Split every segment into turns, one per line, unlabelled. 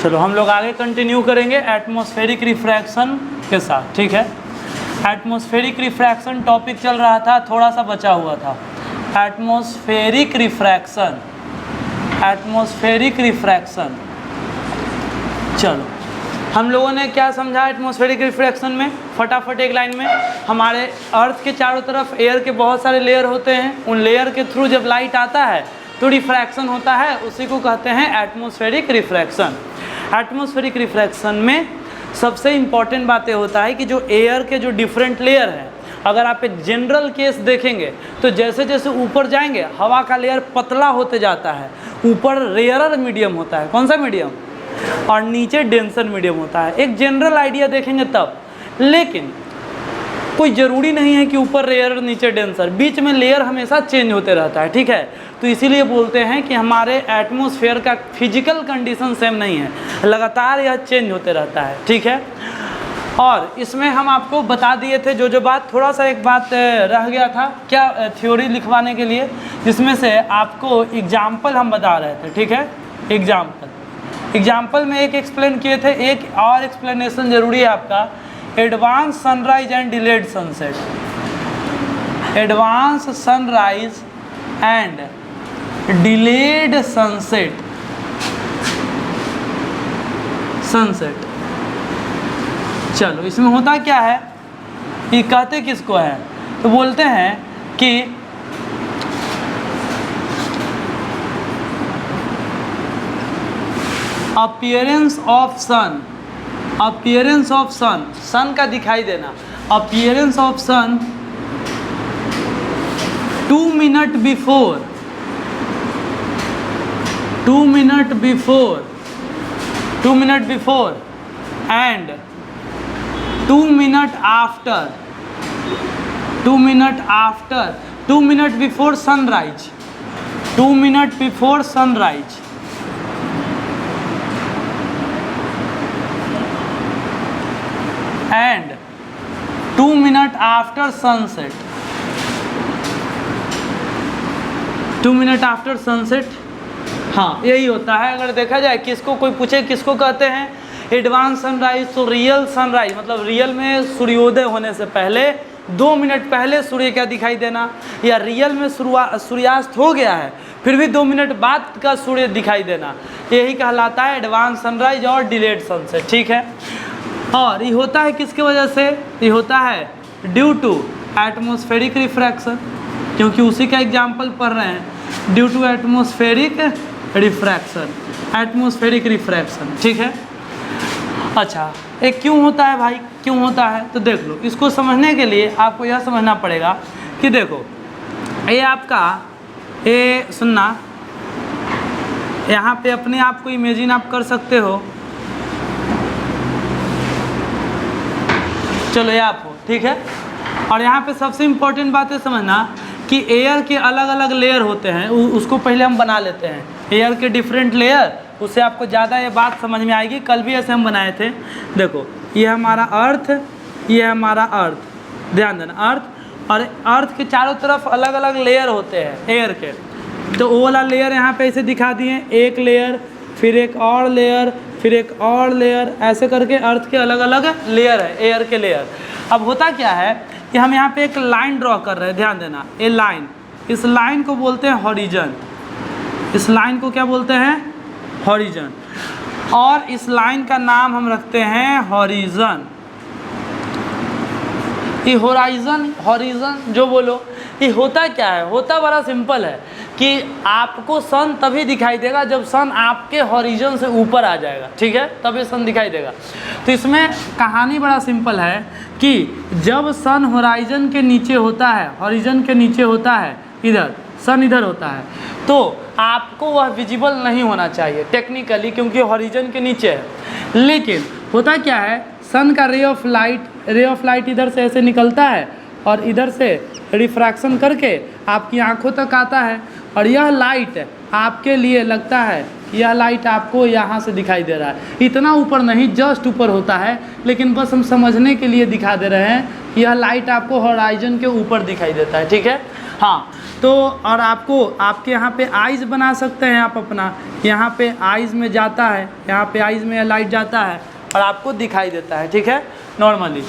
चलो हम लोग आगे कंटिन्यू करेंगे एटमॉस्फेरिक रिफ्रैक्शन के साथ, ठीक है। एटमॉस्फेरिक रिफ्रैक्शन टॉपिक चल रहा था, थोड़ा सा बचा हुआ था। Atmospheric refraction, atmospheric refraction. चलो हम लोगों ने क्या समझा एटमॉस्फेरिक रिफ्रैक्शन में, फटाफट एक लाइन में। हमारे अर्थ के चारों तरफ एयर के बहुत सारे लेयर होते हैं, उन लेयर के थ्रू जब लाइट आता है तो रिफ्रैक्शन होता है, उसी को कहते हैं एटमॉस्फेरिक रिफ्रैक्शन। एटमॉस्फेरिक रिफ्रैक्शन में सबसे इम्पॉर्टेंट बातें होता है कि जो एयर के जो डिफरेंट लेयर हैं, अगर आप एक जनरल केस देखेंगे तो जैसे जैसे ऊपर जाएंगे हवा का लेयर पतला होते जाता है, ऊपर रेयरर मीडियम होता है, कौन सा मीडियम, और नीचे डेंसर मीडियम होता है। एक जनरल आइडिया देखेंगे तब, लेकिन कोई ज़रूरी नहीं है कि ऊपर रेयर नीचे डेंसर, बीच में लेयर हमेशा चेंज होते रहता है, ठीक है। तो इसीलिए बोलते हैं कि हमारे एटमॉस्फेयर का फिजिकल कंडीशन सेम नहीं है, लगातार यह चेंज होते रहता है, ठीक है। और इसमें हम आपको बता दिए थे जो बात, थोड़ा सा एक बात रह गया था क्या, थ्योरी लिखवाने के लिए, जिसमें से आपको एग्जाम्पल हम बता रहे थे, ठीक है। एग्जाम्पल में एक एक्सप्लेन किए थे, एक और एक्सप्लेनेशन ज़रूरी है आपका, advance sunrise and delayed sunset. Advance sunrise and delayed sunset, चलो इसमें होता क्या है, ये कहते किसको है, तो बोलते हैं कि appearance of sun, appearance of sun, sun का दिखाई देना, appearance of sun 2 minute before, 2 minute before, 2 minute before and 2 minute after, 2 minute after, 2 minute before sunrise, 2 minute before sunrise and 2 minute after sunset, 2 minute after sunset. हाँ यही होता है, अगर देखा जाए किसको कोई पूछे किसको कहते हैं एडवांस सनराइज, तो रियल सनराइज मतलब रियल में सूर्योदय होने से पहले 2 मिनट पहले सूर्य का दिखाई देना, या रियल में सूर्यास्त हो गया है फिर भी 2 मिनट बाद का सूर्य दिखाई देना, यही कहलाता है एडवांस सनराइज और डिलेड सनसेट, ठीक है। और ये होता है किसकी वजह से, ये होता है ड्यू टू एटमॉस्फेरिक रिफ्रैक्शन, क्योंकि उसी का एग्जाम्पल पढ़ रहे हैं, due to atmospheric refraction, atmospheric refraction, ठीक है। अच्छा ये क्यों होता है भाई, क्यों होता है, तो देख लो, इसको समझने के लिए आपको यह समझना पड़ेगा कि देखो ये आपका, ये सुनना, यहाँ पे अपने आप को इमेजिन आप कर सकते हो, चलो ये आप हो, ठीक है। और यहाँ पे सबसे इम्पोर्टेंट बात है समझना कि एयर के अलग अलग लेयर होते हैं, उसको पहले हम बना लेते हैं, एयर के डिफरेंट लेयर, उससे आपको ज़्यादा ये बात समझ में आएगी। कल भी ऐसे हम बनाए थे, देखो ये हमारा अर्थ, ये हमारा अर्थ, ध्यान देना अर्थ, और अर्थ के चारों तरफ अलग अलग लेयर होते हैं एयर के, तो वो वाला लेयर यहाँ पे ऐसे दिखा दिए, एक लेयर फिर एक और लेयर फिर एक और लेयर, ऐसे करके अर्थ के अलग अलग लेयर है एयर के लेयर। अब होता क्या है कि हम यहाँ पे एक लाइन ड्रॉ कर रहे हैं, ध्यान देना, ये लाइन, इस लाइन को बोलते हैं हॉरिजन, इस लाइन को क्या बोलते हैं, हॉरिजन, और इस लाइन का नाम हम रखते हैं हॉरिजन। ये होराइजन, हॉरिजन जो बोलो, ये होता क्या है, होता बड़ा सिंपल है कि आपको सन तभी दिखाई देगा जब सन आपके हॉरिजन से ऊपर आ जाएगा, ठीक है, तभी सन दिखाई देगा। तो इसमें कहानी बड़ा सिंपल है कि जब सन होराइजन के नीचे होता है, हॉरिजन के नीचे होता है, इधर सन इधर होता है, तो आपको वह विजिबल नहीं होना चाहिए टेक्निकली, क्योंकि हॉरिजन के नीचे है। लेकिन होता क्या है, सन का रे ऑफ लाइट इधर से ऐसे निकलता है और इधर से रिफ्रैक्शन करके आपकी आंखों तक आता है, और यह लाइट आपके लिए लगता है, यह लाइट आपको यहाँ से दिखाई दे रहा है, इतना ऊपर नहीं, जस्ट ऊपर होता है, लेकिन बस हम समझने के लिए दिखा दे रहे हैं, यह लाइट आपको हॉराइजन के ऊपर दिखाई देता है, ठीक है। हाँ, तो और आपको आपके यहाँ पे आइज़ बना सकते हैं आप अपना, यहाँ पे आइज़ में जाता है, यहाँ पे आइज़ में लाइट जाता है और आपको दिखाई देता है, ठीक है, नॉर्मली।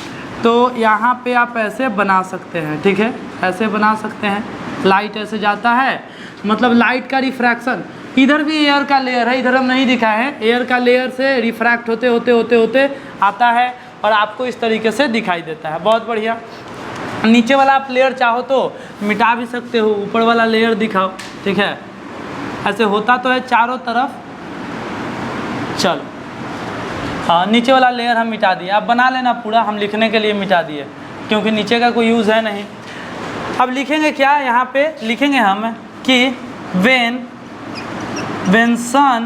तो यहाँ पे आप ऐसे बना सकते हैं, ठीक है, ऐसे बना सकते हैं, लाइट ऐसे जाता है, मतलब लाइट का रिफ्रैक्शन। इधर भी एयर का लेयर है, इधर हम नहीं दिखा है, एयर का लेयर से रिफ्रैक्ट होते होते होते होते आता है और आपको इस तरीके से दिखाई देता है। बहुत बढ़िया। नीचे वाला आप लेयर चाहो तो मिटा भी सकते हो, ऊपर वाला लेयर दिखाओ, ठीक है, ऐसे होता तो है चारों तरफ। चलो हाँ, नीचे वाला लेयर हम मिटा दिए, आप बना लेना पूरा, हम लिखने के लिए मिटा दिए क्योंकि नीचे का कोई यूज़ है नहीं। अब लिखेंगे क्या, यहाँ पे लिखेंगे हम कि when sun,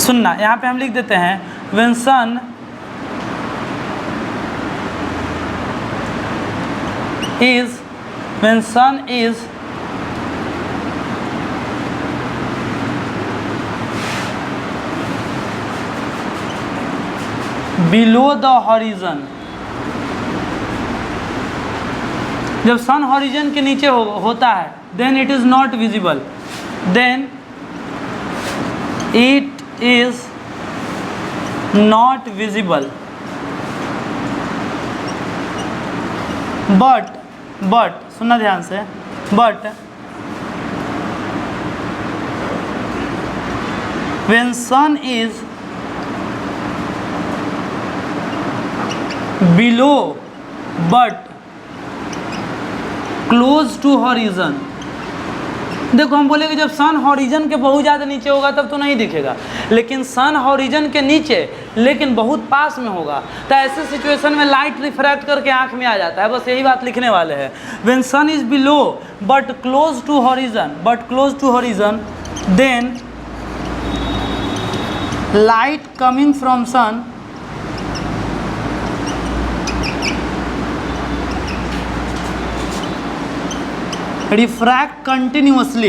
सुनना, यहाँ पे हम लिख देते हैं when sun is below the horizon, जब सन हॉरिजन के नीचे होता है, then it is not visible, then it is not visible, but सुनना ध्यान से, but when sun is below but close to horizon, देखो हम बोलेंगे जब सन हॉरिजन के बहुत ज़्यादा नीचे होगा तब तो नहीं दिखेगा, लेकिन सन हॉरिजन के नीचे लेकिन बहुत पास में होगा तो ऐसे सिचुएशन में लाइट रिफ्रैक्ट करके आंख में आ जाता है। बस यही बात लिखने वाले हैं। When sun is below but close to horizon, then light coming from sun refract continuously,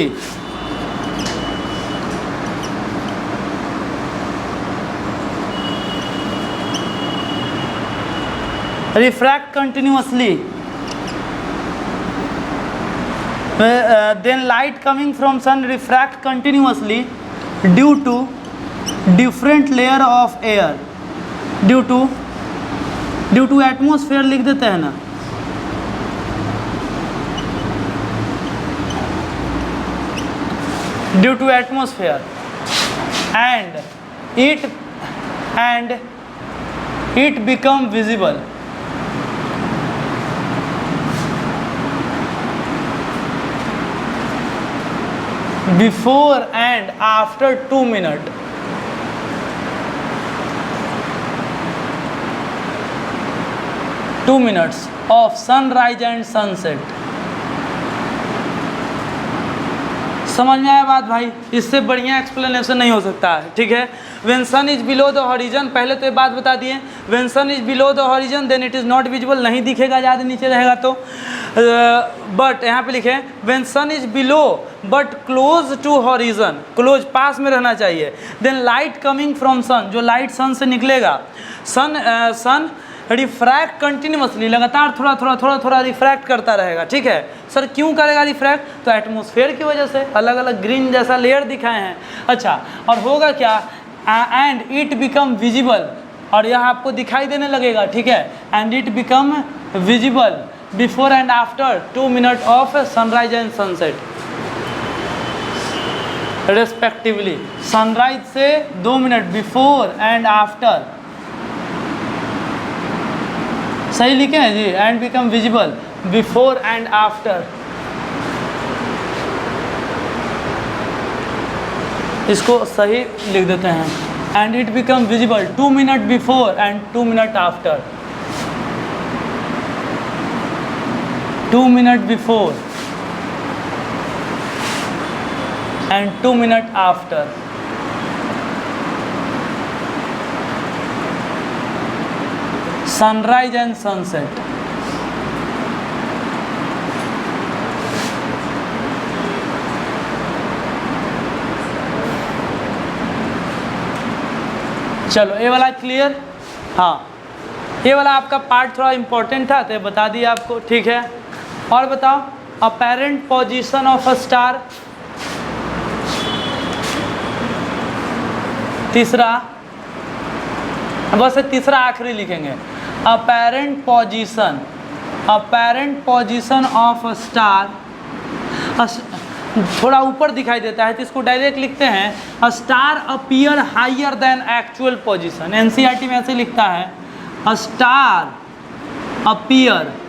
then light coming from sun refract continuously due to different layer of air, due to atmosphere लिख देते हैं ना, due to atmosphere, and it become visible before and after 2 minutes. Of sunrise and sunset। समझ में आया बात भाई? इससे बढ़िया एक्सप्लेनेशन नहीं हो सकता है, ठीक है। When sun is below the horizon, पहले तो ये बात बता दिए, when sun is below the horizon then it is not visible, नहीं दिखेगा ज़्यादा नीचे रहेगा तो। बट यहाँ पे लिखे when sun is below but close to horizon, close पास में रहना चाहिए। Then light coming from sun, जो लाइट सन से निकलेगा, सन रिफ्रैक्ट कंटिन्यूसली, लगातार थोड़ा रिफ्रैक्ट करता रहेगा, ठीक है। सर क्यों करेगा रिफ्रैक्ट? तो एटमॉस्फेयर की वजह से, अलग अलग ग्रीन जैसा लेयर दिखाए हैं। अच्छा, और होगा क्या, एंड इट बिकम विजिबल, और यह आपको दिखाई देने लगेगा, ठीक है। And it become visible before and after 2 minute of sunrise and sunset respectively. Sunrise से 2 मिनट, बिफोर एंड आफ्टर, सही लिखे हैं जी, and become visible before and after. इसको सही लिख देते हैं, and it become visible 2 minute before and 2 minute after, 2 minute before and 2 minute after. Sunrise and sunset. चलो ये वाला क्लियर? हाँ, ये वाला आपका पार्ट थोड़ा इम्पोर्टेंट था तो बता दिया आपको, ठीक है। और बताओ apparent position of a star, तीसरा, बस तीसरा आखिरी लिखेंगे, apparent position of a star, थोड़ा ऊपर दिखाई देता है तो इसको डायरेक्ट लिखते हैं a star appear higher than actual position. NCERT में ऐसे लिखता है अ स्टार अपीयर,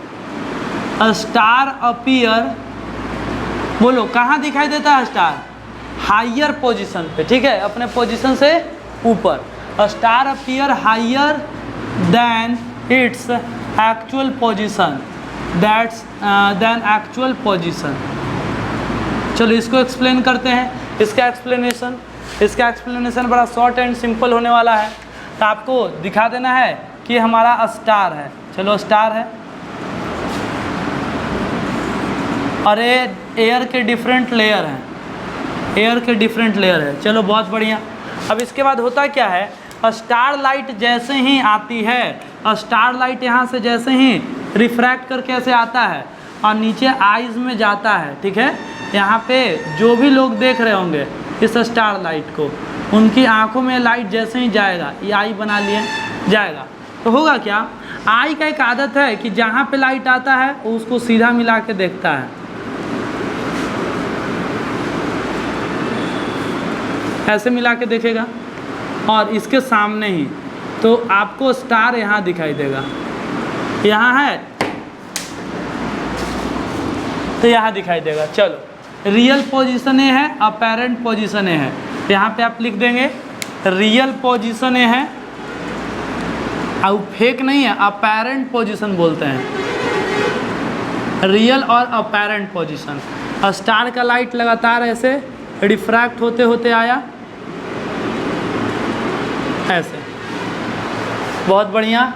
बोलो कहाँ दिखाई देता है स्टार? हायर पोजीशन पे, ठीक है, अपने पोजीशन से ऊपर। A star appear higher than its actual position, then actual position. चलो इसको एक्सप्लेन करते हैं। इसका एक्सप्लेनेशन बड़ा शॉर्ट एंड सिंपल होने वाला है। तो आपको दिखा देना है कि हमारा स्टार है, चलो स्टार है और एयर के डिफरेंट लेयर हैं, चलो बहुत बढ़िया। अब इसके बाद होता क्या है, स्टार लाइट जैसे ही आती है, स्टार लाइट यहाँ से जैसे ही रिफ्रैक्ट करके ऐसे आता है और नीचे आइज़ में जाता है, ठीक है। यहाँ पे जो भी लोग देख रहे होंगे इस स्टार लाइट को, उनकी आंखों में लाइट जैसे ही जाएगा, ये आई बना लिए जाएगा, तो होगा क्या, आई का एक आदत है कि जहाँ पे लाइट आता है वो उसको सीधा मिला के देखता है, ऐसे मिला के देखेगा और इसके सामने ही, तो आपको स्टार यहाँ दिखाई देगा, यहाँ है तो यहाँ दिखाई देगा। चलो रियल पोजीशन ए है, अपैरेंट पोजीशन ए है, यहाँ पे आप लिख देंगे रियल पोजीशन ए है, और फेक नहीं है, अपैरेंट पोजीशन बोलते हैं, रियल और अपैरेंट पोजीशन। स्टार का लाइट लगातार ऐसे रिफ्रैक्ट होते होते आया, ऐसे, बहुत बढ़िया।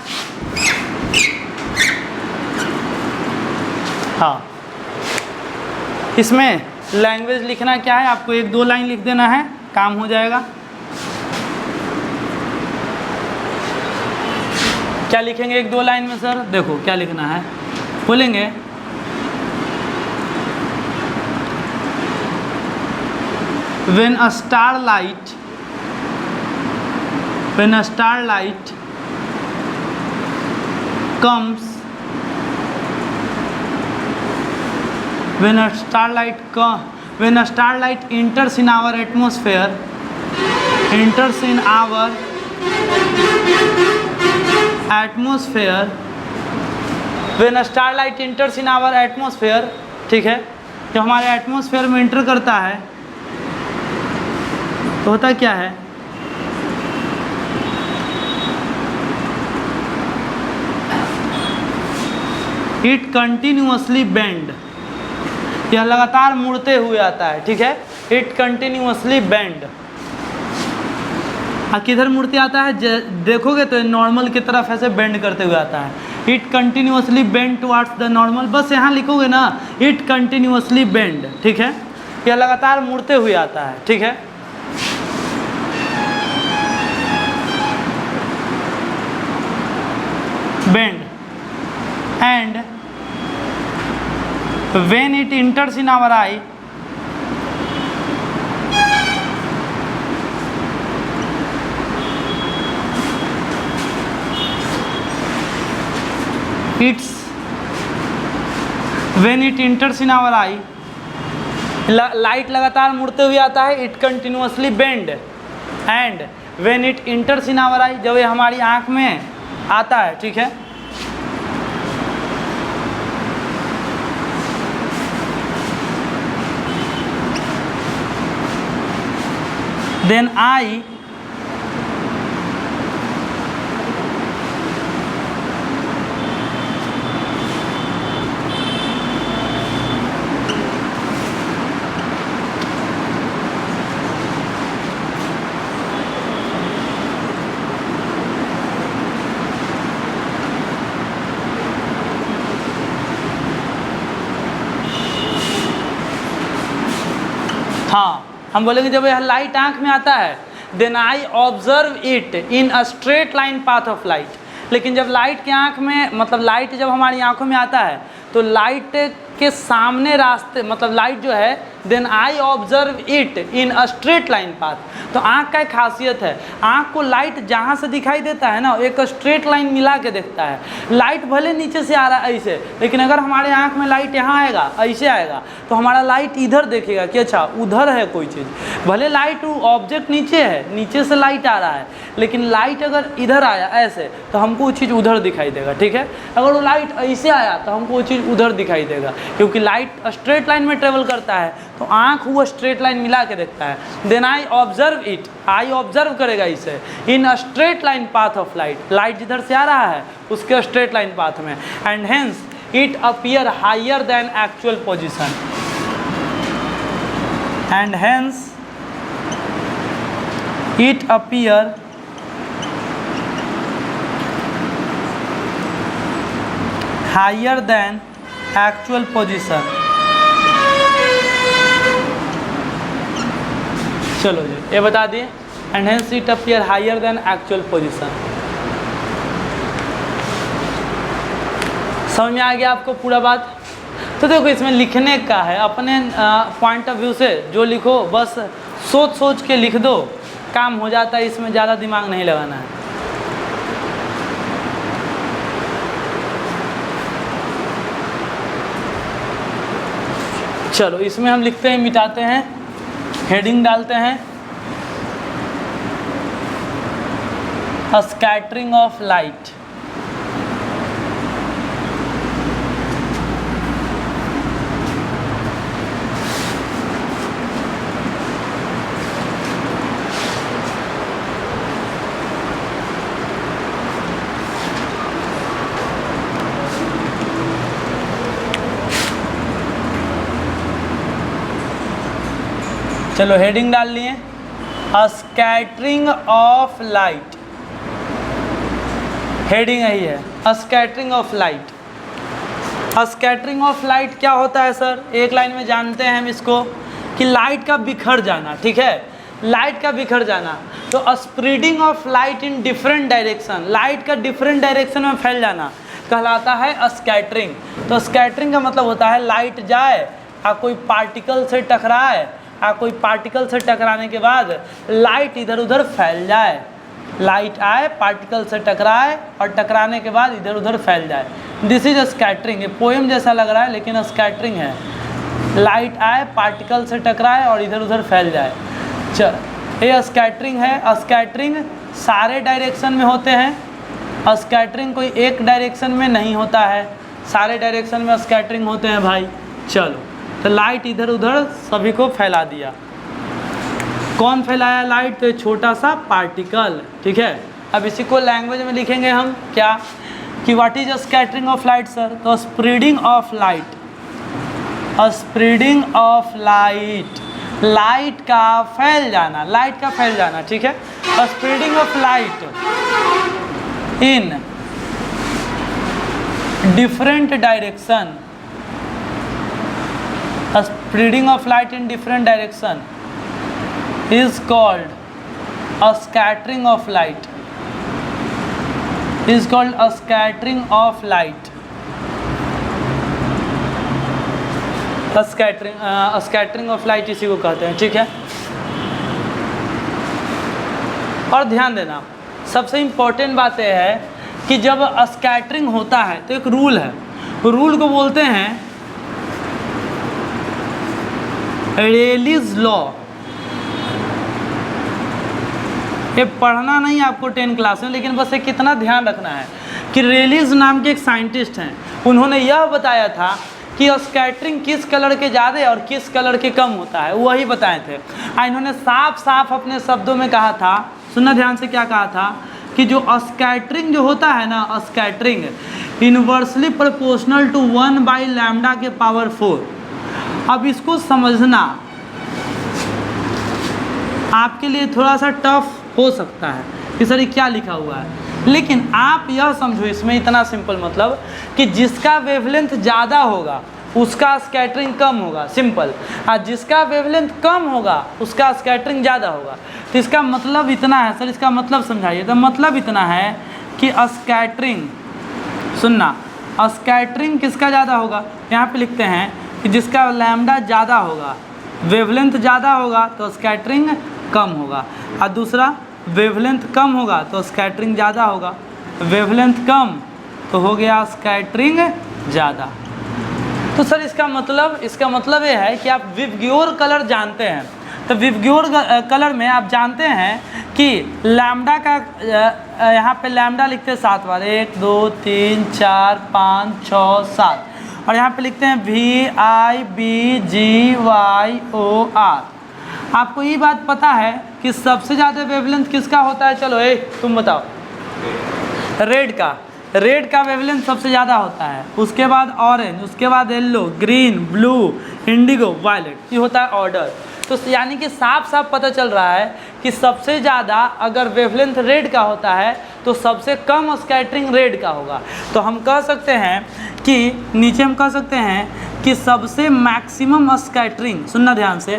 हाँ, इसमें लैंग्वेज लिखना क्या है, आपको 1-2 लाइन लिख देना है, काम हो जाएगा। क्या लिखेंगे 1-2 लाइन में सर? देखो क्या लिखना है, बोलेंगे when a starlight comes, when a starlight enters in our atmosphere, when a starlight enters in our atmosphere, ठीक है, जब हमारे एटमॉस्फेयर में इंटर करता है तो होता क्या है, इट कंटिन्यूअसली बेंड, यह लगातार मुड़ते हुए आता है, ठीक है, इट कंटिन्यूअसली बेंड। किधर मुड़ते आता है, देखोगे तो नॉर्मल की तरफ ऐसे बेंड करते हुए आता है, it continuously bend towards the normal, बस यहाँ लिखोगे ना इट कंटिन्यूअसली बेंड, ठीक है, यह लगातार मुड़ते हुए आता है, ठीक है। Bend and when it enters in our eye, light लगातार मुड़ते हुए आता है, it continuously bend, and when it enters in our eye, जब ये हमारी आँख में आता है, ठीक है, then I हाँ, हम बोलेंगे जब यह लाइट आंख में आता है, then I observe it in a straight line path of light, लेकिन जब लाइट के आंख में, मतलब लाइट जब हमारी आंखों में आता है तो लाइट के सामने रास्ते मतलब लाइट जो है, then I observe it in a straight line path. तो आँख का एक खासियत है, आँख को लाइट जहाँ से दिखाई देता है ना, एक स्ट्रेट लाइन मिला के देखता है। लाइट भले नीचे से आ रहा है ऐसे, लेकिन अगर हमारे आँख में लाइट यहाँ आएगा, ऐसे आएगा, तो हमारा लाइट इधर देखेगा कि अच्छा उधर है कोई चीज़। भले लाइट ऑब्जेक्ट नीचे है, नीचे से लाइट आ रहा है, लेकिन लाइट अगर इधर आया ऐसे, तो हमको वो चीज़ उधर दिखाई देगा, ठीक है। अगर वो लाइट ऐसे आया तो हमको वो चीज़ उधर दिखाई देगा, क्योंकि लाइट स्ट्रेट लाइन में ट्रेवल करता है, तो आँख वो स्ट्रेट लाइन मिला के देखता है। Then I observe it, I observe करेगा इसे इन अ straight line path of light, light जिधर से आ रहा है उसके स्ट्रेट लाइन पाथ में, and hence it appear higher than actual position, and hence it appear higher than actual position. चलो जी ये बता दिए, and hence it appear higher than actual position. समझ में आ गया आपको पूरा बात? तो देखो इसमें लिखने का है, अपने पॉइंट ऑफ व्यू से जो लिखो बस सोच सोच के लिख दो, काम हो जाता है, इसमें ज़्यादा दिमाग नहीं लगाना है। चलो इसमें हम लिखते हैं, मिटाते हैं, हेडिंग डालते हैं, स्कैटरिंग ऑफ लाइट। चलो हेडिंग डाल लिए, स्कैटरिंग ऑफ लाइट, हेडिंग यही है, scattering of light. Scattering of light क्या होता है सर? एक लाइन में जानते हैं हम इसको कि लाइट का बिखर जाना, ठीक है, लाइट का बिखर जाना। तो spreading of light in different direction, light का डिफरेंट डायरेक्शन में फैल जाना कहलाता है स्कैटरिंग। तो स्कैटरिंग का मतलब होता है लाइट जाए और कोई पार्टिकल से टकराए, कोई पार्टिकल से टकराने के बाद लाइट इधर उधर फैल जाए, लाइट आए, पार्टिकल से टकराए और टकराने के बाद इधर उधर फैल जाए। This is scattering. ये पोएम जैसा लग रहा है लेकिन स्कैटरिंग है, लाइट आए, पार्टिकल से टकराए और इधर उधर फैल जाए। चल ये स्कैटरिंग है। स्कैटरिंग सारे डायरेक्शन में होते हैं, स्कैटरिंग कोई एक डायरेक्शन में नहीं होता है, सारे डायरेक्शन में स्कैटरिंग होते हैं भाई। चलो तो लाइट इधर उधर सभी को फैला दिया। कौन फैलाया लाइट? तो छोटा सा पार्टिकल, ठीक है। अब इसी को लैंग्वेज में लिखेंगे हम क्या कि what is scattering of light sir? तो spreading of light, spreading of light, light का फैल जाना, लाइट का फैल जाना, ठीक है। Spreading of light in different direction, spreading of light in different direction is called a scattering of light, is called a scattering of light, scattering of light इसी को कहते हैं, ठीक है। और ध्यान देना सबसे इम्पोर्टेंट बात यह है कि जब स्कैटरिंग होता है तो एक रूल है, रूल को बोलते हैं रेलीज लॉ। ये पढ़ना नहीं आपको 10 क्लास में, लेकिन बस एक कितना ध्यान रखना है कि रेलीज नाम के एक साइंटिस्ट हैं, उन्होंने यह बताया था कि स्कैटरिंग किस कलर के ज़्यादा और किस कलर के कम होता है, वही बताए थे। इन्होंने साफ साफ अपने शब्दों में कहा था, सुनना ध्यान से, क्या कहा था कि जो स्कैटरिंग जो होता है ना, स्कैटरिंग इनवर्सली प्रोपोर्शनल टू 1/λ⁴। अब इसको समझना आपके लिए थोड़ा सा टफ हो सकता है कि सर ये क्या लिखा हुआ है, लेकिन आप यह समझो इसमें इतना सिंपल मतलब कि जिसका वेवलेंथ ज़्यादा होगा उसका स्कैटरिंग कम होगा, सिंपल। और जिसका वेवलेंथ कम होगा उसका स्कैटरिंग ज़्यादा होगा। तो इसका मतलब इतना है सर, इसका मतलब समझाइए। तो मतलब इतना है कि स्कैटरिंग, सुनना, स्कैटरिंग किसका ज़्यादा होगा, यहाँ पे लिखते हैं कि जिसका लैम्डा ज़्यादा होगा, वेवलेंथ ज़्यादा होगा तो स्कैटरिंग कम होगा, और दूसरा वेवलेंथ कम होगा तो स्कैटरिंग ज़्यादा होगा, वेवलेंथ कम तो हो गया स्कैटरिंग ज़्यादा। तो सर इसका मतलब ये है कि आप विबग्योर कलर जानते हैं, तो विबग्योर कलर में आप जानते हैं कि लैम्डा का यहाँ पे लैम्डा लिखते हैं 7 बार, 1 2 3 4 5 6 7, और यहाँ पे लिखते हैं VIBGYOR। आपको ये बात पता है कि सबसे ज़्यादा वेवलेंथ किसका होता है, चलो तुम बताओ। रेड का वेवलेंथ सबसे ज़्यादा होता है, उसके बाद ऑरेंज, उसके बाद yellow, green, blue, indigo, violet, ये होता है ऑर्डर। तो यानी कि साफ साफ पता चल रहा है कि सबसे ज़्यादा अगर वेवलेंथ रेड का होता है तो सबसे कम स्कैटरिंग रेड का होगा। तो हम कह सकते हैं कि नीचे हम कह सकते हैं कि सबसे मैक्सिमम स्कैटरिंग, सुनना ध्यान से,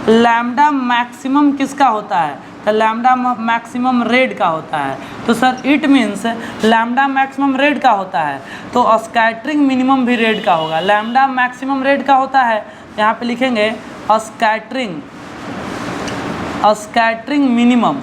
लैम्डा मैक्सिमम किसका होता है, तो लैम्डा मैक्सिमम रेड का होता है। तो sir it means lambda maximum red का होता है तो स्कैटरिंग मिनिमम भी रेड का होगा। लैम्डा मैक्सिमम रेड का होता है, यहाँ पे लिखेंगे स्कैटरिंग मिनिमम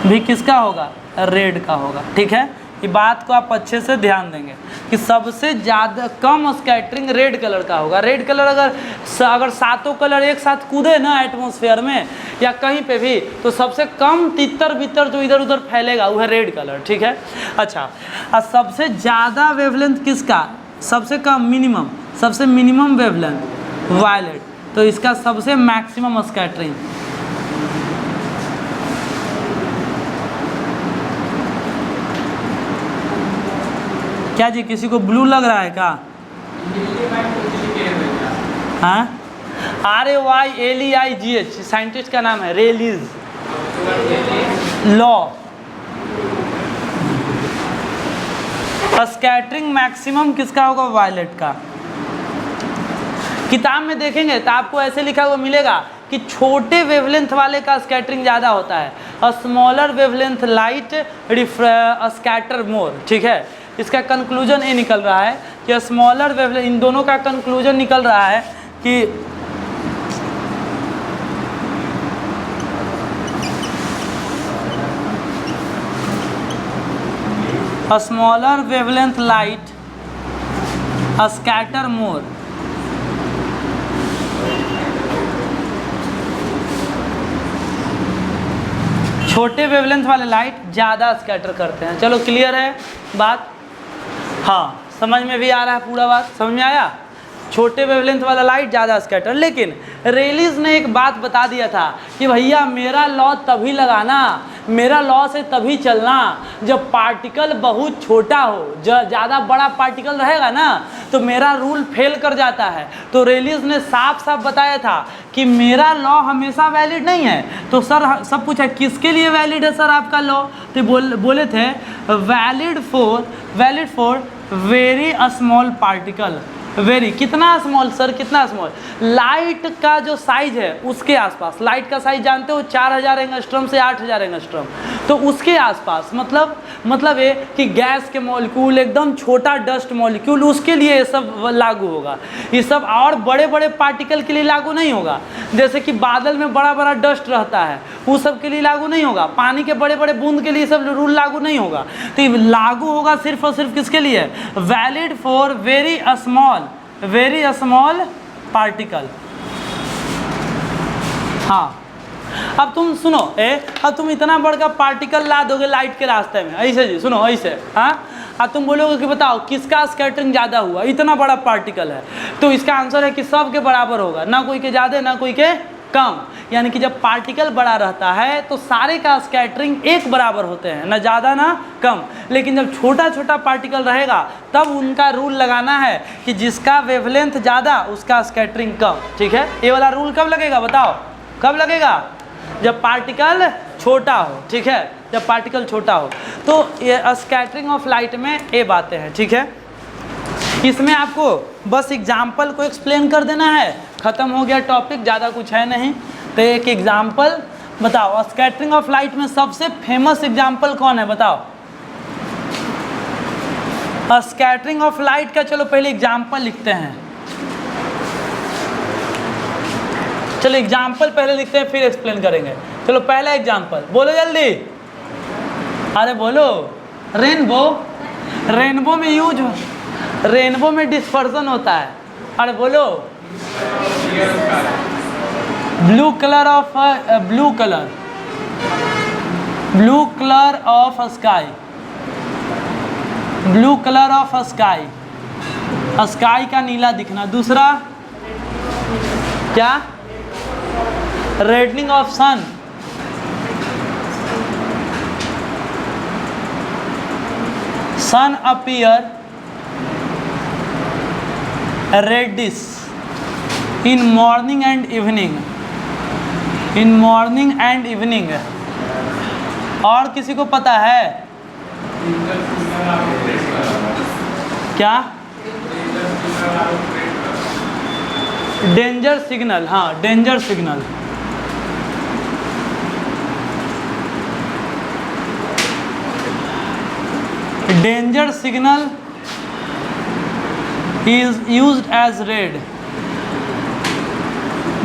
भी किसका होगा, रेड का होगा। ठीक है, ये बात को आप अच्छे से ध्यान देंगे कि सबसे ज़्यादा कम स्कैटरिंग रेड कलर का होगा। रेड कलर अगर सातों कलर एक साथ कूदे ना एटमॉस्फेयर में या कहीं पे भी, तो सबसे कम तितर बितर जो इधर उधर फैलेगा वो है रेड कलर। ठीक है, अच्छा, और सबसे ज़्यादा वेवलेंथ किसका, सबसे कम मिनिमम, सबसे मिनिमम वेवलेंथ वायलेट, तो इसका सबसे मैक्सिमम स्कैटरिंग। क्या जी, किसी को ब्लू लग रहा है क्या? हाँ, RAYLEIGH साइंटिस्ट का नाम है, रेलीज लॉ। स्कैटरिंग मैक्सिमम किसका होगा, वायलेट का। किताब में देखेंगे तो आपको ऐसे लिखा हुआ मिलेगा कि छोटे वेवलेंथ वाले का स्कैटरिंग ज़्यादा होता है, स्मॉलर वेवलेंथ लाइट स्कैटर मोर। ठीक है, इसका कंक्लूजन ये निकल रहा है कि स्मॉलर वेवलेंथ, इन दोनों का कंक्लूजन निकल रहा है कि स्मॉलर वेवलेंथ लाइट स्कैटर मोर। छोटे वेवलेंथ वाले लाइट ज़्यादा स्कैटर करते हैं। चलो क्लियर है बात, हाँ समझ में भी आ रहा है, पूरा बात समझ में आया। छोटे वेवलेंथ वाला लाइट ज़्यादा स्कैटर, लेकिन रेलीज ने एक बात बता दिया था कि भैया मेरा लॉ तभी लगाना, मेरा लॉ से तभी चलना जब पार्टिकल बहुत छोटा हो। ज़्यादा बड़ा पार्टिकल रहेगा ना तो मेरा रूल फेल कर जाता है। तो रेलीज ने साफ साफ बताया था कि मेरा लॉ हमेशा वैलिड नहीं है। तो सर सब पूछा किसके लिए वैलिड है सर आपका लॉ, तो बोले थे valid for very small particle. Very कितना स्मॉल सर, कितना स्मॉल, लाइट का जो साइज है उसके आसपास। लाइट का साइज जानते हो 4000 एंगस्ट्रॉम से 8000 एंगस्ट्रॉम, तो उसके आसपास मतलब ये कि गैस के मॉलिक्यूल, एकदम छोटा डस्ट मॉलिक्यूल, उसके लिए ये सब लागू होगा। ये सब और बड़े बड़े पार्टिकल के लिए लागू नहीं होगा। जैसे कि बादल में बड़ा बड़ा डस्ट रहता है, वो सब के लिए लागू नहीं होगा। पानी के बड़े बड़े बूंद के लिए सब रूल लागू नहीं होगा। तो ये लागू होगा सिर्फ और सिर्फ किसके लिए, valid for very small particle. हाँ, अब तुम सुनो, अब तुम इतना बड़ा पार्टिकल ला दोगे लाइट के रास्ते में, ऐसे जी सुनो ऐसे, हाँ, अब तुम बोलोगे कि बताओ किसका स्कैटरिंग ज़्यादा हुआ, इतना बड़ा पार्टिकल है। तो इसका आंसर है कि सब के बराबर होगा, ना कोई के ज़्यादा ना कोई के कम। यानी कि जब पार्टिकल बड़ा रहता है तो सारे का स्कैटरिंग एक बराबर होते हैं, ना ज़्यादा ना कम। लेकिन जब छोटा छोटा पार्टिकल रहेगा तब उनका रूल लगाना है कि जिसका वेवलेंथ ज़्यादा उसका स्कैटरिंग कम। ठीक है, ये वाला रूल कब लगेगा बताओ, कब लगेगा, जब पार्टिकल छोटा हो। ठीक है, जब पार्टिकल छोटा हो। तो ये स्कैटरिंग ऑफ लाइट में ये बातें हैं। ठीक है, इसमें आपको बस एग्जाम्पल को एक्सप्लेन कर देना है, ख़त्म हो गया टॉपिक, ज़्यादा कुछ है नहीं। तो एक एग्जाम्पल बताओ, स्कैटरिंग ऑफ लाइट में सबसे फेमस एग्जाम्पल कौन है बताओ। स्कैटरिंग ऑफ लाइट का चलो पहले एग्जाम्पल लिखते हैं। चलो एग्जाम्पल पहले लिखते हैं फिर एक्सप्लेन करेंगे। चलो पहला एग्जाम्पल बोलो जल्दी, अरे बोलो। रेनबो, रेनबो में यूज हो, रेनबो में डिस्पर्सन होता है। अरे बोलो। Blue colour of blue colour, blue colour of sky, blue colour of sky, sky का नीला दिखना। दूसरा क्या? Reddening of sun, sun appear reddish in morning and evening, in morning and evening. और किसी को पता है क्या? डेंजर सिग्नल, हाँ danger signal. Danger signal is used as red,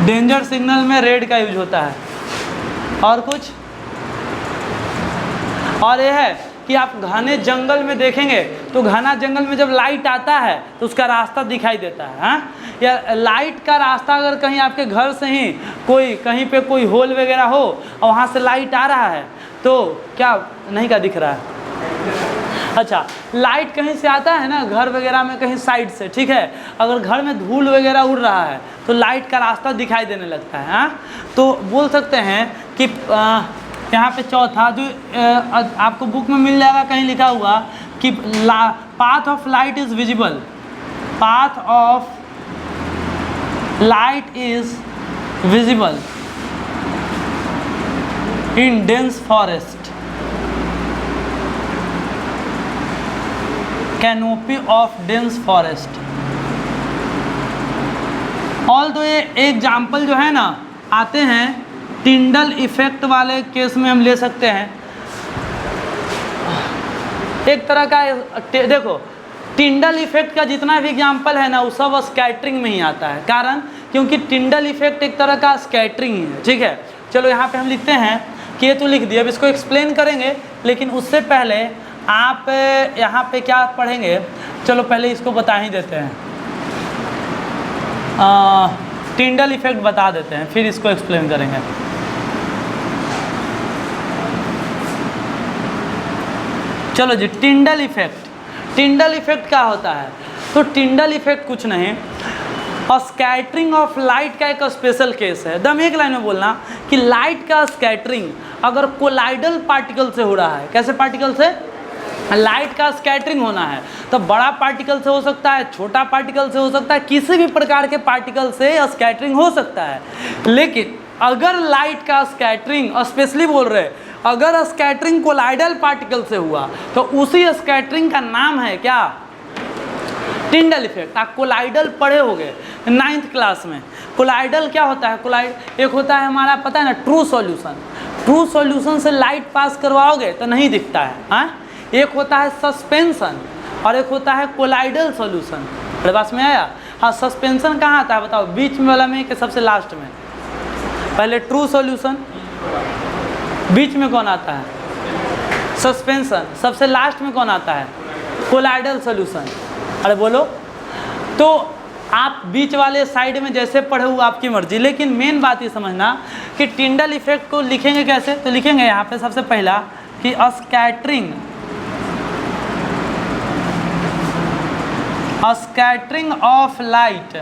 danger signal में रेड का यूज होता है। और कुछ? और यह है कि आप घने जंगल में देखेंगे तो घना जंगल में जब लाइट आता है तो उसका रास्ता दिखाई देता है। हाँ, या लाइट का रास्ता अगर कहीं आपके घर से ही कोई कहीं पे कोई होल वगैरह हो और वहाँ से लाइट आ रहा है तो क्या नहीं का दिख रहा है? अच्छा, लाइट कहीं से आता है ना घर वगैरह में कहीं साइड से, ठीक है, अगर घर में धूल वगैरह उड़ रहा है तो लाइट का रास्ता दिखाई देने लगता है। हाँ, तो बोल सकते हैं कि यहाँ पे चौथा जो आपको बुक में मिल जाएगा, कहीं लिखा हुआ कि path of light is visible, path of light is visible in dense forest, canopy of dense forest. All तो ये एग्जाम्पल जो है ना आते हैं टिंडल इफेक्ट वाले केस में हम ले सकते हैं। एक तरह का देखो टिंडल इफेक्ट का जितना भी एग्जाम्पल है ना वो सब स्कैटरिंग में ही आता है। कारण क्योंकि टिंडल इफेक्ट एक तरह का स्कैटरिंग ही है। ठीक है, चलो यहाँ पे हम लिखते हैं कि ये तो लिख दिया, अब इसको एक्सप्लेन करेंगे, लेकिन उससे पहले आप यहाँ पे क्या पढ़ेंगे, चलो पहले इसको बता ही देते हैं, टिंडल इफेक्ट बता देते हैं फिर इसको एक्सप्लेन करेंगे। चलो जी, टिंडल इफेक्ट। टिंडल इफेक्ट क्या होता है? तो टिंडल इफेक्ट कुछ नहीं, स्कैटरिंग ऑफ लाइट का एक स्पेशल केस है। एकदम एक लाइन में बोलना कि लाइट का स्कैटरिंग अगर कोलाइडल पार्टिकल से हो रहा है, कैसे पार्टिकल से? लाइट का स्कैटरिंग होना है तो बड़ा पार्टिकल से हो सकता है, छोटा पार्टिकल से हो सकता है, किसी भी प्रकार के पार्टिकल से स्कैटरिंग हो सकता है। लेकिन अगर लाइट का स्कैटरिंग, स्पेशली बोल रहे, अगर स्कैटरिंग कोलाइडल पार्टिकल से हुआ तो उसी स्कैटरिंग का नाम है क्या? Tyndall effect. आप कोलाइडल पढ़े होंगे 9th क्लास में। कोलाइडल क्या होता है? कोलाइड एक होता है हमारा, पता है ना, ट्रू सॉल्यूशन। ट्रू सॉल्यूशन से लाइट पास करवाओगे तो नहीं दिखता है। हाँ, एक होता है सस्पेंशन और एक होता है कोलाइडल सॉल्यूशन। मेरे पास में आया? हाँ, सस्पेंशन कहाँ आता है बताओ? बीच में वाला में कि सबसे लास्ट में? पहले ट्रू सॉल्यूशन, बीच में कौन आता है? सस्पेंशन, सबसे लास्ट में कौन आता है? Colloidal solution. अरे बोलो। तो आप बीच वाले साइड में जैसे पढ़े हुए आपकी मर्जी, लेकिन मेन बात ये समझना कि टिंडल इफेक्ट को लिखेंगे कैसे? तो लिखेंगे यहाँ पे सबसे पहला कि scattering, scattering of light,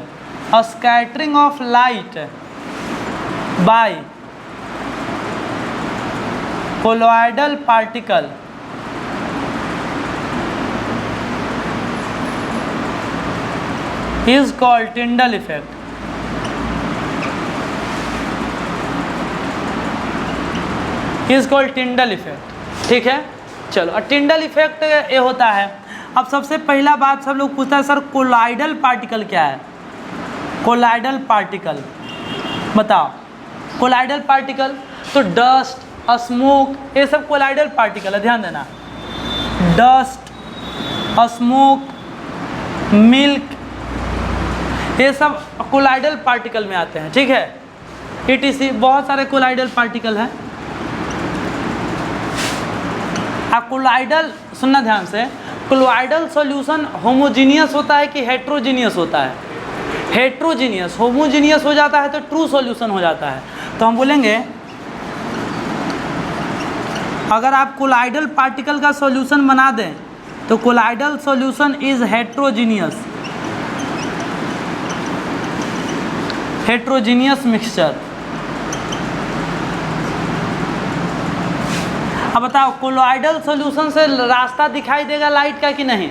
scattering of light by colloidal particle is called Tyndall effect. Is called Tyndall effect. ठीक है, चलो। और टिंडल इफेक्ट ये होता है। अब सबसे पहला बात सब लोग पूछता है, सर कोलाइडल पार्टिकल क्या है? कोलाइडल पार्टिकल बताओ। कोलाइडल पार्टिकल तो डस्ट, स्मोक, ये सब कोलाइडल पार्टिकल है, ध्यान देना। डस्ट, स्मोक, मिल्क, ये सब कोलाइडल पार्टिकल में आते हैं, ठीक है। ETC बहुत सारे कोलाइडल पार्टिकल हैं। अब कोलाइडल सुनना ध्यान से, कोलाइडल सॉल्यूशन होमोजीनियस होता है कि हेट्रोजीनियस होता है? हेट्रोजीनियस। होमोजीनियस हो जाता है तो ट्रू सॉल्यूशन हो जाता है। तो हम बोलेंगे अगर आप कोलाइडल पार्टिकल का सॉल्यूशन बना दें तो colloidal solution is heterogeneous, heterogeneous mixture. अब बताओ कोलाइडल सॉल्यूशन से रास्ता दिखाई देगा लाइट का कि नहीं?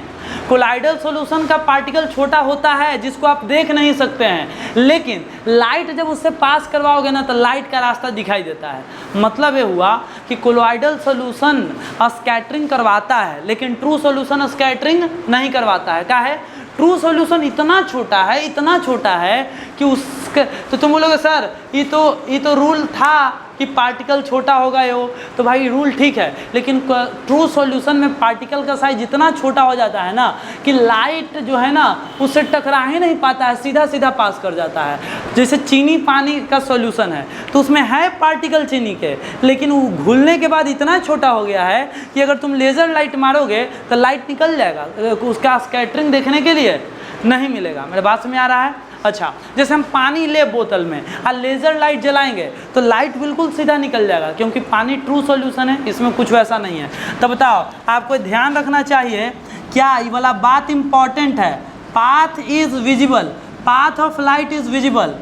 कोलाइडल सॉल्यूशन का पार्टिकल छोटा होता है जिसको आप देख नहीं सकते हैं, लेकिन लाइट जब उससे पास करवाओगे ना तो लाइट का रास्ता दिखाई देता है। मतलब ये हुआ कि कोलाइडल सॉल्यूशन स्कैटरिंग करवाता है लेकिन ट्रू सॉल्यूशन स्कैटरिंग नहीं करवाता है। क्या है? ट्रू सॉल्यूशन इतना छोटा है, इतना छोटा है कि उसके, तो तुम बोलोगे सर ये तो रूल था कि पार्टिकल छोटा होगा यो, तो भाई रूल ठीक है, लेकिन ट्रू सॉल्यूशन में पार्टिकल का साइज इतना छोटा हो जाता है ना कि लाइट जो है ना उससे टकरा ही नहीं पाता है, सीधा सीधा पास कर जाता है। जैसे चीनी पानी का सॉल्यूशन है तो उसमें है पार्टिकल चीनी के, लेकिन वो घुलने के बाद इतना छोटा हो गया है कि अगर तुम लेज़र लाइट मारोगे तो लाइट निकल जाएगा, उसका स्कैटरिंग देखने के लिए नहीं मिलेगा। मेरे बात में आ रहा है? अच्छा, जैसे हम पानी ले बोतल में और लेज़र लाइट जलाएंगे तो लाइट बिल्कुल सीधा निकल जाएगा क्योंकि पानी ट्रू सॉल्यूशन है, इसमें कुछ वैसा नहीं है। तो बताओ आपको ध्यान रखना चाहिए क्या ये वाला बात इंपॉर्टेंट है। Path is visible, path of light is visible.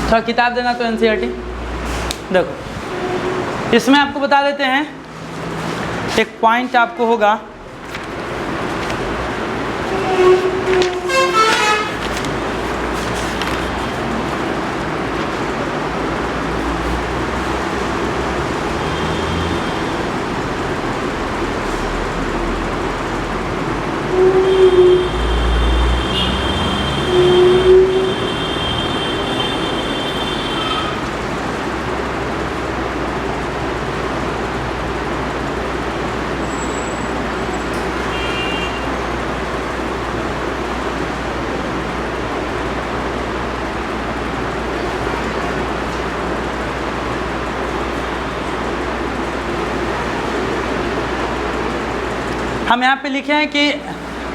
थोड़ा किताब देना तो NCERT देखो, इसमें आपको बता देते हैं एक पॉइंट आपको होगा, हम यहाँ पे लिखे हैं कि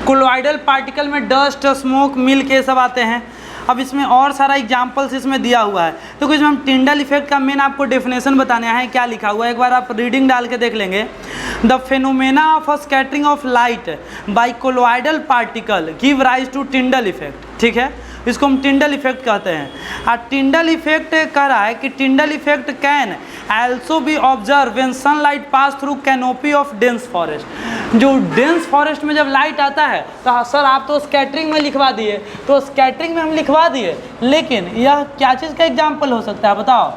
कोलॉइडल पार्टिकल में डस्ट, स्मोक, मिल्क ये सब आते हैं। अब इसमें और सारा एग्जाम्पल्स इसमें दिया हुआ है, तो कुछ हम टिंडल इफेक्ट का मेन आपको डेफिनेशन बताने हैं। क्या लिखा हुआ है एक बार आप रीडिंग डाल के देख लेंगे। The phenomena of scattering of light by colloidal particle give rise to Tyndall effect. ठीक है, इसको हम टिंडल इफेक्ट कहते हैं। और टिंडल इफेक्ट कह रहा है कि Tyndall effect can also be observe when sunlight pass through canopy of dense forest. जो डेंस फॉरेस्ट में जब लाइट आता है तो सर आप तो स्कैटरिंग में लिखवा दिए, तो स्कैटरिंग में हम लिखवा दिए, लेकिन यह क्या चीज़ का एग्जाम्पल हो सकता है बताओ?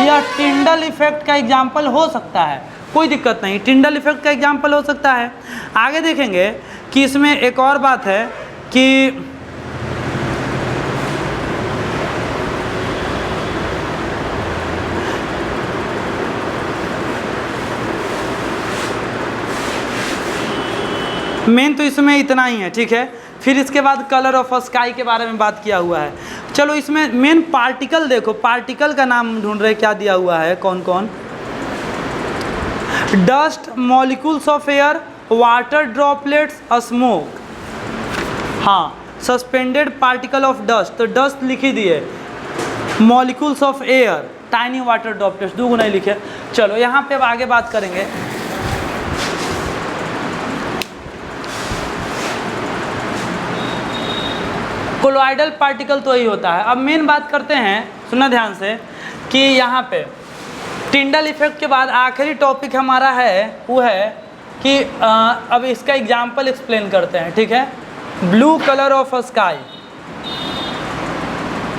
यह टिंडल इफेक्ट का एग्जाम्पल हो सकता है, कोई दिक्कत नहीं, टिंडल इफेक्ट का एग्जाम्पल हो सकता है। आगे देखेंगे कि इसमें एक और बात है कि मेन तो इसमें इतना ही है। ठीक है, फिर इसके बाद कलर ऑफ स्काई के बारे में बात किया हुआ है। चलो इसमें मेन पार्टिकल देखो, पार्टिकल का नाम ढूंढ रहे क्या दिया हुआ है, कौन कौन? Dust, molecules of air, water droplets, smoke. हाँ, सस्पेंडेड पार्टिकल ऑफ डस्ट, तो डस्ट लिख ही दिए। Molecules of air, tiny water droplets, दो नहीं लिखे। चलो यहाँ पे अब आगे बात करेंगे। कोलॉइडल पार्टिकल तो यही होता है। अब मेन बात करते हैं, सुनना ध्यान से, कि यहाँ पे टिंडल इफेक्ट के बाद आखिरी टॉपिक हमारा है वो है कि अब इसका एग्जाम्पल एक्सप्लेन करते हैं। ठीक है, blue colour of sky,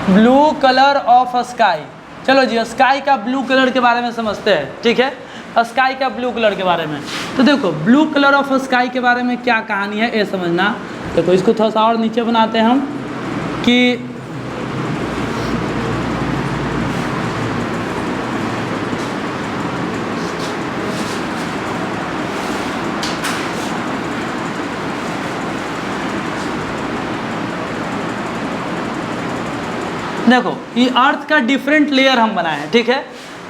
blue colour of sky. चलो जी, स्काई का ब्लू कलर के बारे में समझते हैं। ठीक है, स्काई का ब्लू कलर के बारे में। तो देखो ब्लू कलर ऑफ स्काई के बारे में क्या कहानी है ये समझना। देखो इसको थोड़ा सा और नीचे बनाते हैं हम कि देखो ये अर्थ का डिफरेंट लेयर हम बनाए हैं, ठीक है,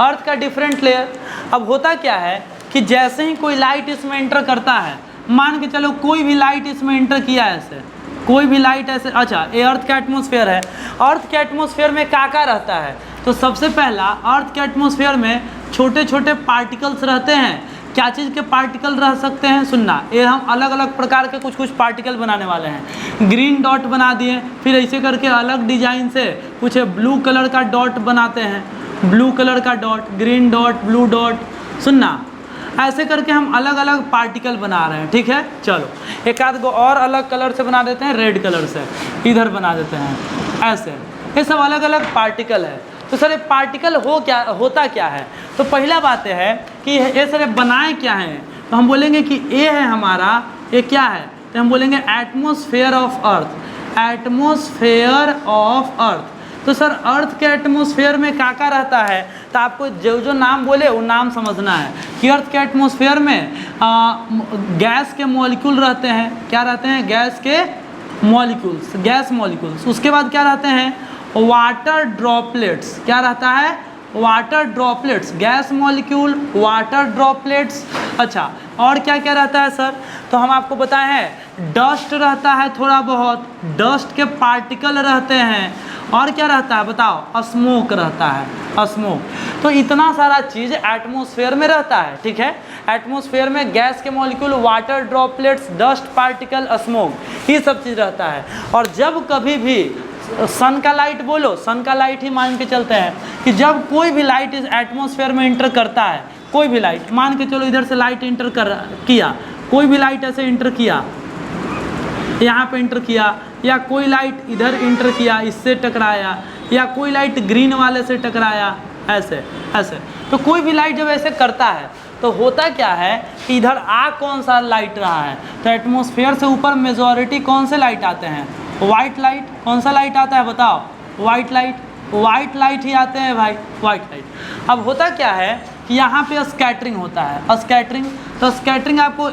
अर्थ का डिफरेंट लेयर। अब होता क्या है कि जैसे ही कोई लाइट इसमें एंटर करता है, मान के चलो कोई भी लाइट इसमें एंटर किया है, ऐसे कोई भी लाइट ऐसे, अच्छा ये अर्थ का एटमॉस्फेयर है, अर्थ के एटमॉस्फेयर में क्या रहता है। तो सबसे पहला अर्थ के एटमॉस्फेयर में छोटे छोटे पार्टिकल्स रहते हैं। क्या चीज़ के पार्टिकल रह सकते हैं, सुनना, ये हम अलग अलग प्रकार के कुछ कुछ पार्टिकल बनाने वाले हैं। ग्रीन डॉट बना दिए, फिर ऐसे करके अलग डिजाइन से कुछ ब्लू कलर का डॉट बनाते हैं, ब्लू कलर का dot, green dot, blue dot, सुनना, ऐसे करके हम अलग अलग पार्टिकल बना रहे हैं, ठीक है। चलो एक आध को और अलग कलर से बना देते हैं, रेड कलर से इधर बना देते हैं, ऐसे ये सब अलग अलग पार्टिकल है। तो सर ये पार्टिकल होता क्या है। तो पहला बात है कि ये सर बनाए क्या हैं। तो हम बोलेंगे कि ये है हमारा, ये क्या है, तो हम बोलेंगे atmosphere of earth, atmosphere of earth. तो सर अर्थ के एटमॉस्फेयर में क्या रहता है, तो आपको जो नाम बोले वो नाम समझना है कि अर्थ के एटमॉस्फेयर में गैस के मॉलिक्यूल रहते हैं। क्या रहते हैं, गैस के मॉलिक्यूल्स, गैस मॉलिक्यूल्स। उसके बाद क्या रहते हैं, वाटर ड्रॉपलेट्स। क्या रहता है, water droplets, gas molecule, water droplets. अच्छा और क्या क्या रहता है सर, तो हम आपको बताए हैं डस्ट रहता है, थोड़ा बहुत डस्ट के पार्टिकल रहते हैं। और क्या रहता है बताओ, स्मोक रहता है, स्मोक। तो इतना सारा चीज़ एटमॉस्फेयर में रहता है, ठीक है। एटमॉस्फेयर में गैस के molecule, water droplets, dust particle, smoke, ये सब चीज़ रहता है। और जब कभी भी सन का लाइट बोलो, सन का लाइट ही मान के चलते हैं कि जब कोई भी लाइट इस एटमॉस्फेयर में इंटर करता है, कोई भी लाइट, मान के चलो इधर से लाइट इंटर किया, कोई भी लाइट ऐसे इंटर किया, यहाँ पे इंटर किया, या कोई लाइट इधर इंटर किया, इससे टकराया, या कोई लाइट ग्रीन वाले से टकराया, ऐसे ऐसे। तो कोई भी लाइट जब ऐसे करता है तो होता क्या है कि इधर आ कौन सा लाइट रहा है, तो एटमॉस्फेयर से ऊपर मेजॉरिटी कौन से लाइट आते हैं, वाइट लाइट। कौन सा लाइट आता है बताओ, वाइट लाइट, वाइट लाइट ही आते हैं भाई, वाइट लाइट। अब होता क्या है कि यहाँ पे स्कैटरिंग होता है, स्कैटरिंग। तो स्कैटरिंग आपको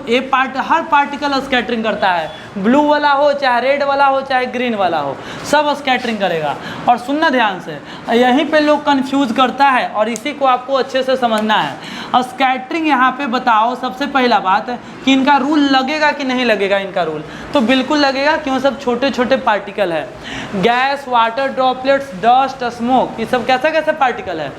हर पार्टिकल स्कैटरिंग करता है, ब्लू वाला हो चाहे रेड वाला हो चाहे ग्रीन वाला हो, सब स्कैटरिंग करेगा। और सुनना ध्यान से, यहीं पे लोग कंफ्यूज करता है और इसी को आपको अच्छे से समझना है। स्कैटरिंग यहाँ पे बताओ, सबसे पहला बात है कि इनका रूल लगेगा कि नहीं लगेगा। इनका रूल तो बिल्कुल लगेगा, क्यों, सब छोटे छोटे पार्टिकल है। Gas, water droplets, dust, smoke, ये सब कैसा कैसा पार्टिकल है,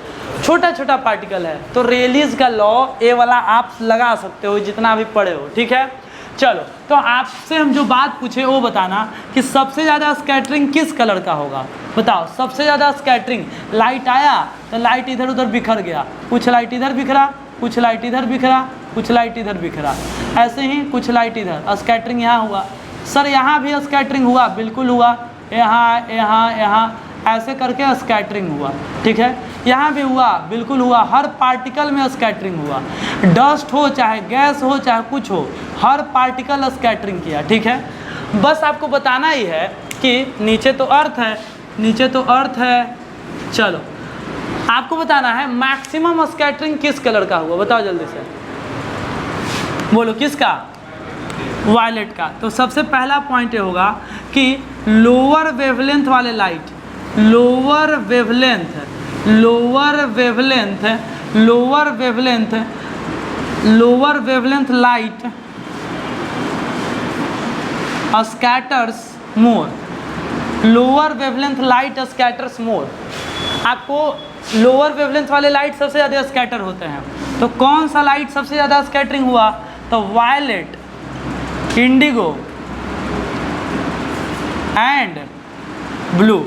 छोटा छोटा पार्टिकल है। तो रेलीज का लॉ ये वाला आप लगा सकते हो जितना भी पढ़े हो, ठीक है। चलो तो आपसे हम जो बात पूछे वो बताना कि सबसे ज़्यादा स्कैटरिंग किस कलर का होगा, बताओ। सबसे ज़्यादा स्कैटरिंग, लाइट आया तो लाइट इधर उधर बिखर गया, कुछ लाइट इधर बिखरा, कुछ लाइट इधर बिखरा, कुछ लाइट इधर बिखरा, ऐसे ही कुछ लाइट इधर, स्कैटरिंग यहाँ हुआ। सर यहाँ भी स्कैटरिंग हुआ, बिल्कुल हुआ, यहाँ यहाँ यहाँ ऐसे करके स्कैटरिंग हुआ, ठीक है। यहाँ भी हुआ, बिल्कुल हुआ, हर पार्टिकल में स्कैटरिंग हुआ। डस्ट हो चाहे गैस हो चाहे कुछ हो, हर पार्टिकल स्कैटरिंग किया, ठीक है। बस आपको बताना ही है कि नीचे तो अर्थ है, नीचे तो अर्थ है। चलो आपको बताना है मैक्सिमम स्कैटरिंग किस कलर का हुआ, बताओ जल्दी से, बोलो किसका, वायलेट का। तो सबसे पहला पॉइंट ये होगा कि लोअर वेवलेंथ वाले light, lower wavelength, lower wavelength, lower wavelength, lower wavelength light scatters more, lower wavelength light scatters more. आपको लोअर वेवलेंथ वाले लाइट सबसे ज़्यादा स्कैटर होते हैं। तो कौन सा लाइट सबसे ज़्यादा स्कैटरिंग हुआ, तो violet, indigo and blue,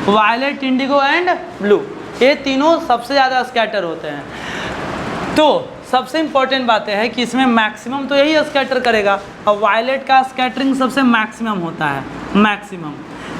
violet, indigo and blue, ये तीनों सबसे ज़्यादा स्कैटर होते हैं। तो सबसे इम्पॉर्टेंट बात है कि इसमें मैक्सिमम तो यही स्कैटर करेगा, और वायलेट का स्कैटरिंग सबसे मैक्सिमम होता है, मैक्सिमम।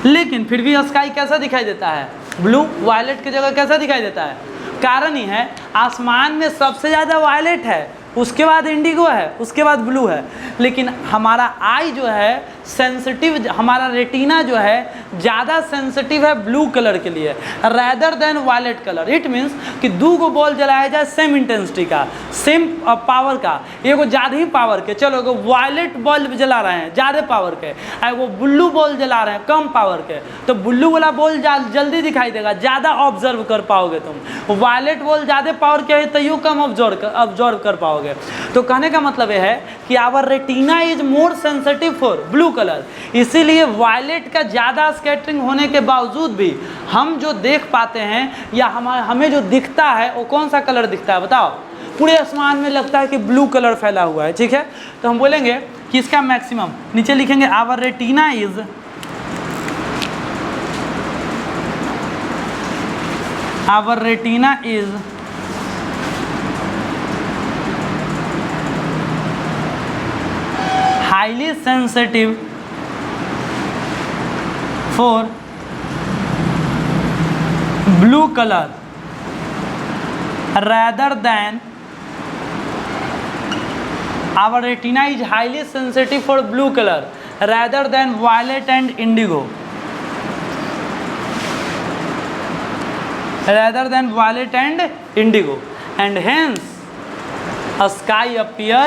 लेकिन फिर भी स्काई कैसा दिखाई देता है, ब्लू, वायलेट की जगह कैसा दिखाई देता है, कारण ही है आसमान में सबसे ज़्यादा वायलेट है, उसके बाद इंडिगो है, उसके बाद ब्लू है, लेकिन हमारा आई जो है सेंसिटिव, हमारा रेटिना जो है ज़्यादा सेंसिटिव है ब्लू कलर के लिए rather than violet colour. It means कि 2 गो बॉल जलाया जाए सेम इंटेंसिटी का, सेम पावर का, एगो ज़्यादा ही पावर के, चलो एगो वायलेट बॉल जला रहे हैं ज़्यादा पावर के, एगो ब्लू बॉल जला रहे हैं कम पावर के, तो ब्लू वाला बॉल जल्दी दिखाई देगा, ज़्यादा ऑब्जर्व कर पाओगे तुम। वायलेट बॉल ज़्यादा पावर के है तो यूँ कम ऑब्जर्व कर पाओगे। तो कहने का मतलब यह है कि our retina is more sensitive for blue colour, इसीलिए वायलेट का ज़्यादा स्कैटरिंग होने के बावजूद भी हम जो देख पाते हैं या हमें जो दिखता है वो कौन सा कलर दिखता है बताओ? पूरे आसमान में लगता है कि ब्लू कलर फैला हुआ है, ठीक है। तो हम बोलेंगे कि इसका मैक्सिमम नीचे लिखेंगे our retina is highly sensitive for blue color rather than our retina is highly sensitive for blue color rather than violet and indigo, and hence a sky appear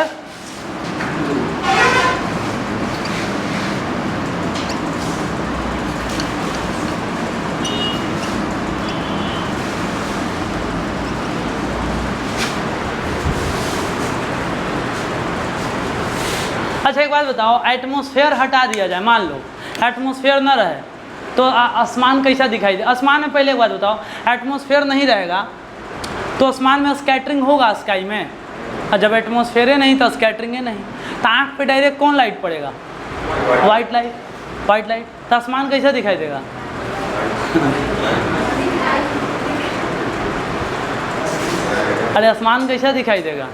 अच्छा एक बात बताओ, एटमॉस्फेयर हटा दिया जाए, मान लो एटमॉस्फेयर न रहे तो आसमान कैसा दिखाई दे? आसमान में पहले एक बात बताओ, एटमॉस्फेयर नहीं रहेगा तो आसमान में स्कैटरिंग होगा स्काई में, और जब एटमॉस्फेयर नहीं तो स्कैटरिंग है नहीं, तो आँख पे डायरेक्ट कौन लाइट पड़ेगा? White light. तो आसमान कैसा दिखाई देगा? अरे आसमान कैसा दिखाई देगा?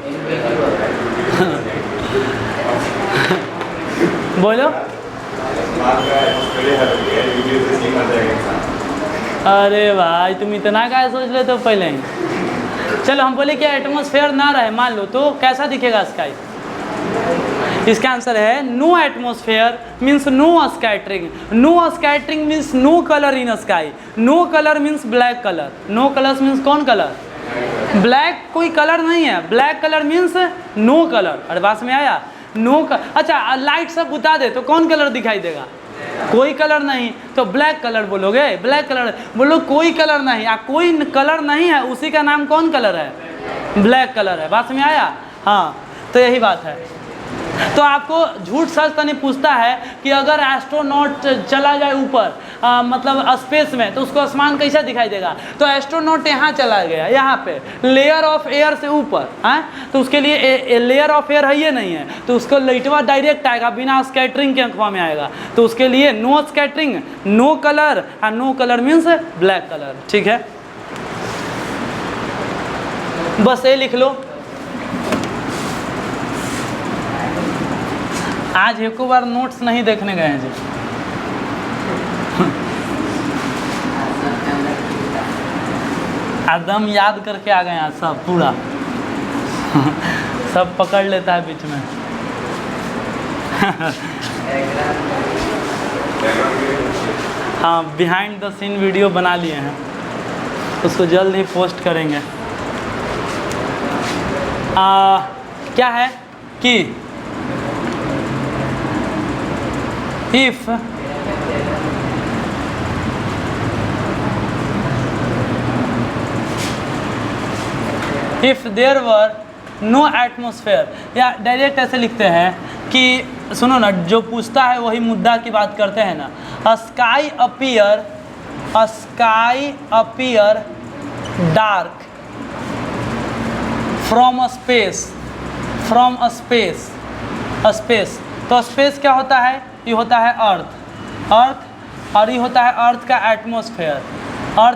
बोलो। अरे भाई तुम इतना क्या सोच लेते हो पहले ही? चलो हम बोले कि एटमॉस्फेयर ना रहे मान लो तो कैसा दिखेगा स्काई? इसका आंसर है no atmosphere means no scattering. No scattering means no colour in sky. No colour means black colour. No colour means कौन कलर? ब्लैक कोई कलर नहीं है, black colour means no colour. अरे बात में आया? अच्छा लाइट सब बुता दे तो कौन कलर दिखाई देगा? कोई कलर नहीं, तो ब्लैक कलर बोलोगे? ब्लैक कलर बोलो, कोई कलर नहीं, कोई कलर नहीं है उसी का नाम कौन कलर है? ब्लैक कलर है। बात में आया? हाँ, तो यही बात है। तो आपको झूठ सच तो नहीं पूछता है कि अगर एस्ट्रोनॉट चला जाए ऊपर मतलब स्पेस में तो उसको आसमान कैसा दिखाई देगा? तो एस्ट्रोनॉट यहाँ चला गया, यहाँ पे लेयर ऑफ एयर से ऊपर है, तो उसके लिए लेयर ऑफ एयर है ये नहीं है, तो उसको लाइटवा डायरेक्ट आएगा बिना स्कैटरिंग के आंखवा में आएगा, तो उसके लिए नो स्कैटरिंग, नो कलर, और no colour means black colour. ठीक है, बस ये लिख लो। आज एक बार नोट्स नहीं देखने गए हैं जी। एकदम याद करके आ गए आज सब पूरा। सब पकड़ लेता है बीच में। हाँ, बिहाइंड द सीन वीडियो बना लिए हैं, उसको जल्द ही पोस्ट करेंगे। क्या है कि if there were no atmosphere, या डायरेक्ट ऐसे लिखते हैं कि सुनो ना, जो पूछता है वही मुद्दा की बात करते हैं ना। Sky appear dark from space. तो स्पेस क्या होता है? ये होता है अर्थ, और ये होता है अर्थ का एटमॉस्फेयर। और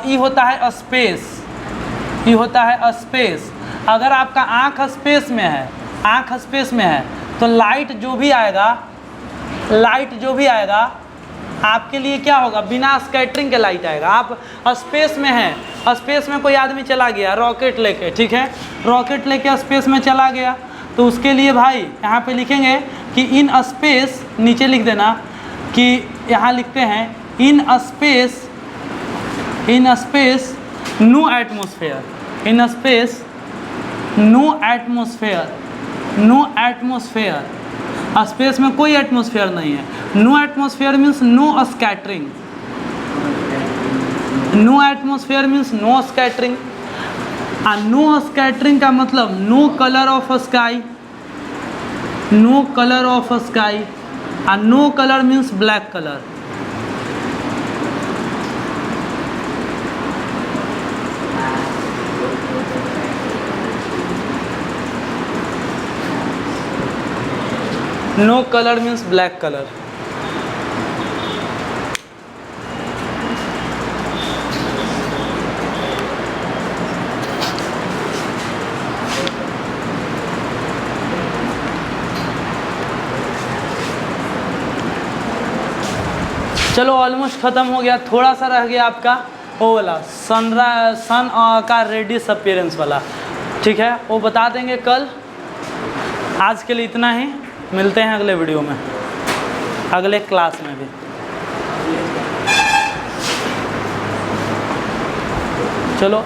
ये होता है स्पेस। अगर आपका आँख स्पेस में है तो लाइट जो भी आएगा आपके लिए क्या होगा, बिना स्कैटरिंग के लाइट आएगा। आप स्पेस में हैं, स्पेस में कोई आदमी चला गया रॉकेट लेके, ठीक है, रॉकेट लेके स्पेस में चला गया, तो उसके लिए भाई यहाँ पे लिखेंगे कि इन स्पेस, नीचे लिख देना कि यहाँ लिखते हैं in space no atmosphere, in space no atmosphere, no atmosphere, space में कोई एटमॉस्फेयर नहीं है। No atmosphere means no scattering, no atmosphere means no scattering. No scattering का मतलब no colour of sky, no colour of sky, no colour means black colour. No colour means black colour. चलो almost ख़त्म हो गया, थोड़ा सा रह गया आपका वो वाला सन का रेडियस अपीयरेंस वाला, ठीक है, वो बता देंगे कल। आज के लिए इतना ही, मिलते हैं अगले वीडियो में, अगले क्लास में भी। चलो